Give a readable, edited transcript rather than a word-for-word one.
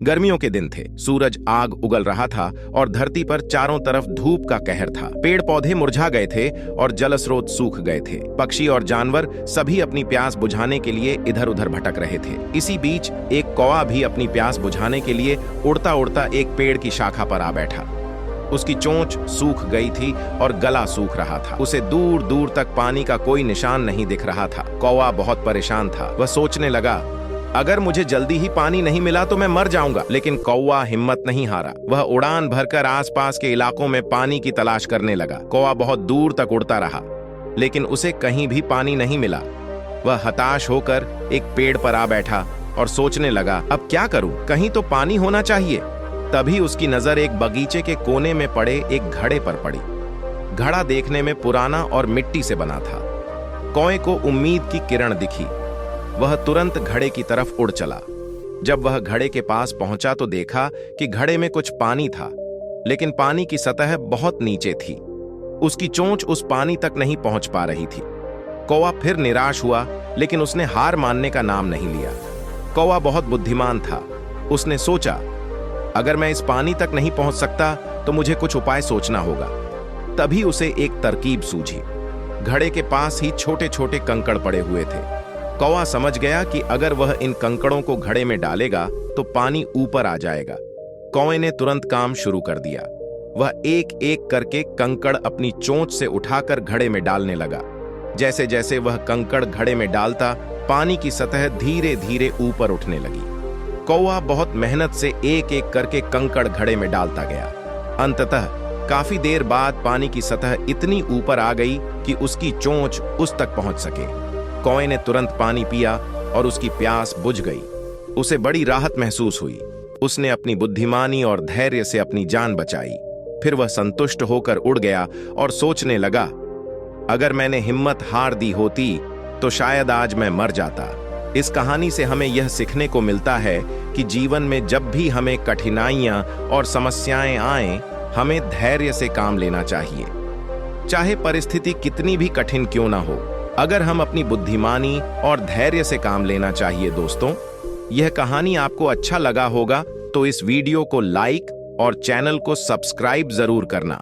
गर्मियों के दिन थे। सूरज आग उगल रहा था और धरती पर चारों तरफ धूप का कहर था। पेड़ पौधे मुरझा गए थे और जल स्रोत सूख गए थे। पक्षी और जानवर सभी अपनी प्यास बुझाने के लिए इधर उधर भटक रहे थे। इसी बीच एक कौवा भी अपनी प्यास बुझाने के लिए उड़ता उड़ता एक पेड़ की शाखा पर आ बैठा। उसकी चोंच सूख गई थी और गला सूख रहा था। उसे दूर दूर तक पानी का कोई निशान नहीं दिख रहा था। कौवा बहुत परेशान था। वह सोचने लगा, अगर मुझे जल्दी ही पानी नहीं मिला तो मैं मर जाऊंगा। लेकिन कौवा हिम्मत नहीं हारा। वह उड़ान भरकर आसपास के इलाकों में पानी की तलाश करने लगा। कौवा बहुत दूर तक उड़ता रहा, लेकिन उसे कहीं भी पानी नहीं मिला। वह हताश होकर एक पेड़ पर आ बैठा और सोचने लगा, अब क्या करूं? कहीं तो पानी होना चाहिए। तभी उसकी नजर एक बगीचे के कोने में पड़े एक घड़े पर पड़ी। घड़ा देखने में पुराना और मिट्टी से बना था। कौवे को उम्मीद की किरण दिखी। वह तुरंत घड़े की तरफ उड़ चला। जब वह घड़े के पास पहुंचा तो देखा कि घड़े में कुछ पानी था, लेकिन पानी की सतह बहुत नीचे थी। उसकी चोंच उस पानी तक नहीं पहुंच पा रही थी। कौवा फिर निराश हुआ, लेकिन उसने हार मानने का नाम नहीं लिया। कौवा बहुत बुद्धिमान था। उसने सोचा, अगर मैं इस पानी तक नहीं पहुंच सकता तो मुझे कुछ उपाय सोचना होगा। तभी उसे एक तरकीब सूझी। घड़े के पास ही छोटे छोटे कंकड़ पड़े हुए थे। कौवा समझ गया कि अगर वह इन कंकड़ों को घड़े में डालेगा तो पानी ऊपर आ जाएगा। कौवे ने तुरंत काम शुरू कर दिया। वह एक एक करके कंकड़ अपनी चोंच से उठाकर घड़े में डालने लगा। जैसे जैसे वह कंकड़ घड़े में डालता, पानी की सतह धीरे धीरे ऊपर उठने लगी। कौवा बहुत मेहनत से एक एक करके कंकड़ घड़े में डालता गया। अंततः काफी देर बाद पानी की सतह इतनी ऊपर आ गई कि उसकी चोंच उस तक पहुंच सके। कौवे ने तुरंत पानी पिया और उसकी प्यास बुझ गई। उसे बड़ी राहत महसूस हुई। उसने अपनी बुद्धिमानी और धैर्य से अपनी जान बचाई। फिर वह संतुष्ट होकर उड़ गया और सोचने लगा, अगर मैंने हिम्मत हार दी होती तो शायद आज मैं मर जाता। इस कहानी से हमें यह सीखने को मिलता है कि जीवन में जब भी हमें कठिनाइयां और समस्याएं आएं, हमें धैर्य से काम लेना चाहिए, चाहे परिस्थिति कितनी भी कठिन क्यों ना हो। अगर हम अपनी बुद्धिमानी और धैर्य से काम लेना चाहिए। दोस्तों, यह कहानी आपको अच्छा लगा होगा तो इस वीडियो को लाइक और चैनल को सब्सक्राइब जरूर करना।